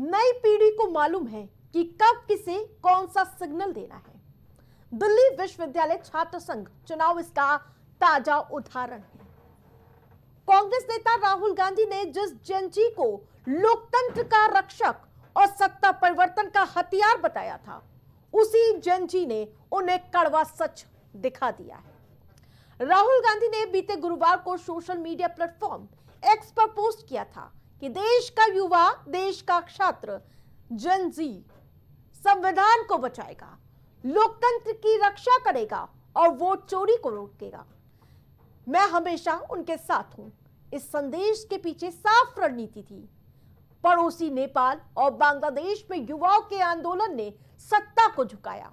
नई पीढ़ी को मालूम है कि कब किसे कौन सा सिग्नल देना है। दिल्ली विश्वविद्यालय छात्र संघ चुनाव इसका ताजा उदाहरण है। कांग्रेस नेता राहुल गांधी ने जिस जनजी को लोकतंत्र का रक्षक और सत्ता परिवर्तन का हथियार बताया था, उसी जनजी ने उन्हें कड़वा सच दिखा दिया है। राहुल गांधी ने बीते गुरुवार को सोशल मीडिया प्लेटफॉर्म एक्स पर पोस्ट किया था कि देश का युवा, देश का छात्र जनजी संविधान को बचाएगा, लोकतंत्र की रक्षा करेगा और वोट चोरी को रोकेगा। मैं हमेशा उनके साथ हूं। इस संदेश के पीछे साफ रणनीति थी। पड़ोसी नेपाल और बांग्लादेश में युवाओं के आंदोलन ने सत्ता को झुकाया,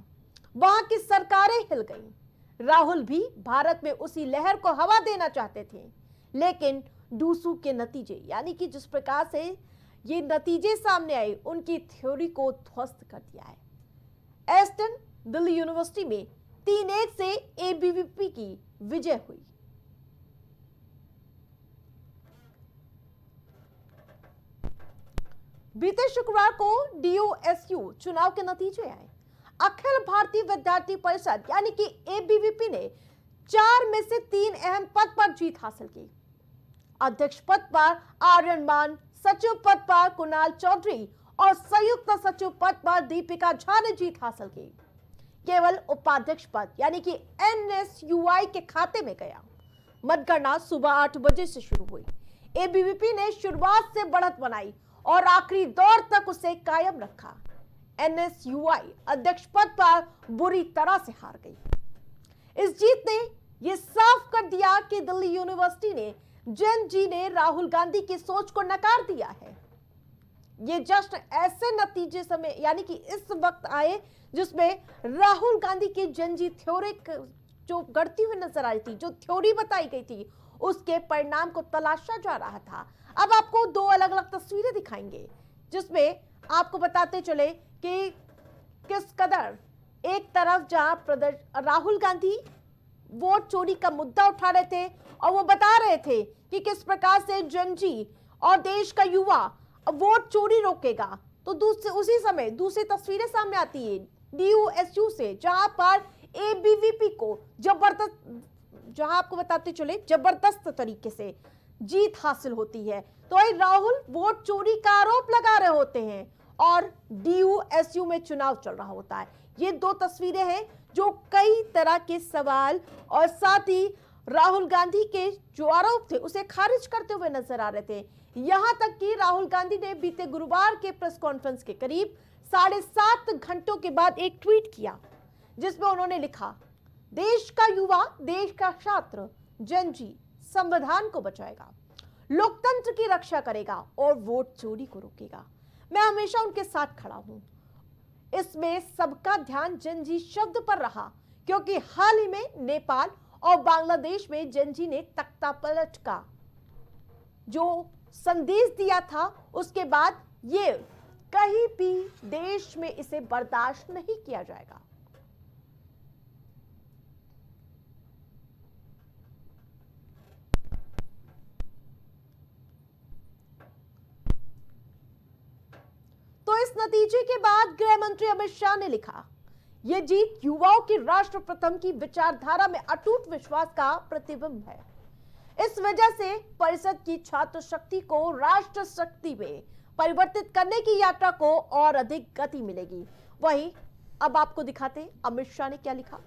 वहां की सरकारें हिल गईं। राहुल भी भारत में उसी लहर को हवा देना चाहते थे, लेकिन डूसू के नतीजे, यानी कि जिस प्रकार से ये नतीजे सामने आए, उनकी थ्योरी को ध्वस्त कर दिया है। एस्टन दिल्ली यूनिवर्सिटी में 3-1 से एबीवीपी की विजय हुई। बीते शुक्रवार को डीयूएसयू चुनाव के नतीजे आए। अखिल भारतीय विद्यार्थी परिषद यानी कि एबीवीपी ने 4 में से 3 अहम पद पर जीत हासिल की। अध्यक्ष पद पर आर्यन मान, सचिव पद पर कुणाल चौधरी और संयुक्त सचिव पद पर दीपिका झा ने जीत हासिल की। केवल उपाध्यक्ष पद यानी कि एनएसयूआई के खाते में गया। मतगणना सुबह 8 बजे से शुरू हुई। एबीवीपी ने शुरुआत से बढ़त बनाई और आखिरी दौर तक उसे कायम रखा। एनएसयूआई अध्यक्ष पद पर बुरी तरह से हार गई। इस जीत ने यह साफ कर दिया कि दिल्ली यूनिवर्सिटी ने जन जी ने राहुल गांधी की सोच को नकार दिया है। ये जश्न ऐसे नतीजे समय यानी कि इस वक्त आए जिसमें राहुल गांधी की जनजी थ्योरी जो गढ़ती हुई नजर आ रही थी, जो थ्योरी बताई गई थी, उसके परिणाम को तलाशा जा रहा था। अब आपको 2 अलग अलग तस्वीरें दिखाएंगे, जिसमें आपको बताते चले कि किस कदर एक तरफ जहां राहुल गांधी वोट चोरी का मुद्दा उठा रहे थे और वो बता रहे थे कि किस प्रकार से जनजी और देश का युवा वोट चोरी रोकेगा, तो उसी समय दूसरी तस्वीरें सामने आती है डीयूएसयू से, जहां पर एबीवीपी को जहां आपको बताते चले जबरदस्त तरीके से जीत हासिल होती है। तो वही राहुल वोट चोरी का आरोप लगा रहे होते हैं और डीयूएसयू में चुनाव चल रहा होता है। ये 2 तस्वीरें हैं जो कई तरह के सवाल और साथ ही राहुल गांधी के जो आरोप थे उसे खारिज करते हुए नजर आ रहे थे। यहां तक कि राहुल गांधी ने बीते गुरुवार के प्रेस कॉन्फ्रेंस के करीब 7.5 घंटों के बाद एक ट्वीट किया, जिसमें उन्होंने लिखा, देश का युवा, देश का छात्र जनजी संविधान को बचाएगा, लोकतंत्र की रक्षा करेगा और वोट चोरी को रोकेगा। मैं हमेशा उनके साथ खड़ा हूं। इसमें सबका ध्यान जनजी शब्द पर रहा, क्योंकि हाल ही में नेपाल और बांग्लादेश में जनजी ने तख्ता पलट का जो संदेश दिया था, उसके बाद ये कहीं भी देश में इसे बर्दाश्त नहीं किया जाएगा। तो इस नतीजे के बाद गृह मंत्री अमित शाह ने लिखा, यह जीत युवाओं की राष्ट्र प्रथम की विचारधारा में अटूट विश्वास का प्रतिबिंब है। इस वजह से परिषद की छात्र शक्ति को राष्ट्र शक्ति में परिवर्तित करने की यात्रा को और अधिक गति मिलेगी। वहीं अब आपको दिखाते अमित शाह ने क्या लिखा।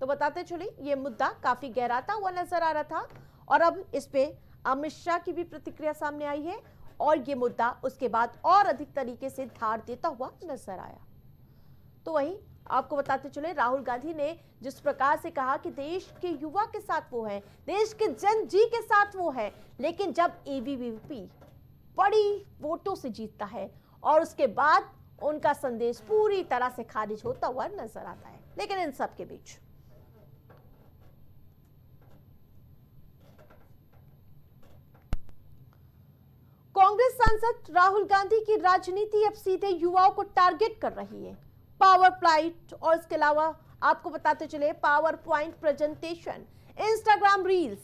तो बताते चले यह मुद्दा काफी गहराता हुआ नजर आ रहा था और अब इस पे अमित शाह की भी प्रतिक्रिया सामने आई है और यह मुद्दा उसके बाद और अधिक तरीके से धार देता हुआ नजर आया। तो वहीं आपको बताते चले राहुल गांधी ने जिस प्रकार से कहा कि देश के युवा के साथ वो है, देश के जनजी के साथ वो है, लेकिन जब एबीवीपी बड़ी वोटों से जीतता है और उसके बाद उनका संदेश पूरी तरह से खारिज होता हुआ नजर आता है। लेकिन इन सब के बीच कांग्रेस सांसद राहुल गांधी की राजनीति अब सीधे युवाओं को टारगेट कर रही है। पावर प्वाइंट और इसके अलावा आपको बताते चले power point presentation, Instagram reels,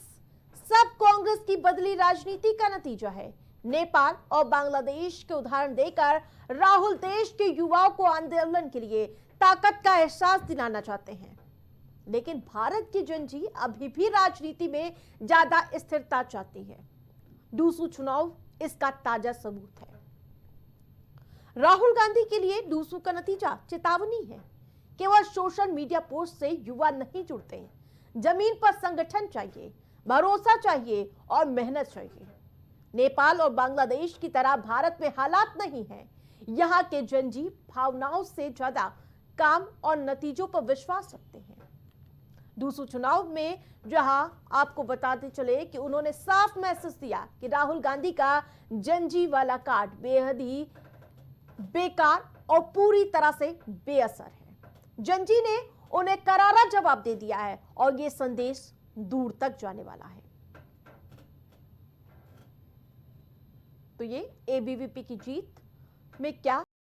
सब कांग्रेस की बदली राजनीति का नतीजा है। नेपाल और बांग्लादेश के उदाहरण देकर राहुल देश के युवाओं को आंदोलन के लिए ताकत का एहसास दिलाना चाहते हैं। लेकिन भारत की जनजी अभी भी राजनीति में ज्यादा स्थिरता चाहती है। डूसू चुनाव इसका ताजा सबूत है। राहुल गांधी के लिए डूसू का नतीजा चेतावनी है। केवल सोशल मीडिया पोस्ट से युवा नहीं जुड़ते हैं। जमीन पर संगठन चाहिए, भरोसा चाहिए और मेहनत चाहिए। नेपाल और बांग्लादेश की तरह भारत में हालात नहीं है। यहाँ के जनजी भावनाओं से ज्यादा काम और नतीजों पर विश्वास रखते हैं। डूसू चुनाव में जहां आपको बताते चले कि उन्होंने साफ महसूस किया कि राहुल गांधी का जनजी वाला कार्ड बेहद ही बेकार और पूरी तरह से बेअसर है। जनजी ने उन्हें करारा जवाब दे दिया है और यह संदेश दूर तक जाने वाला है। तो ये एबीवीपी की जीत में क्या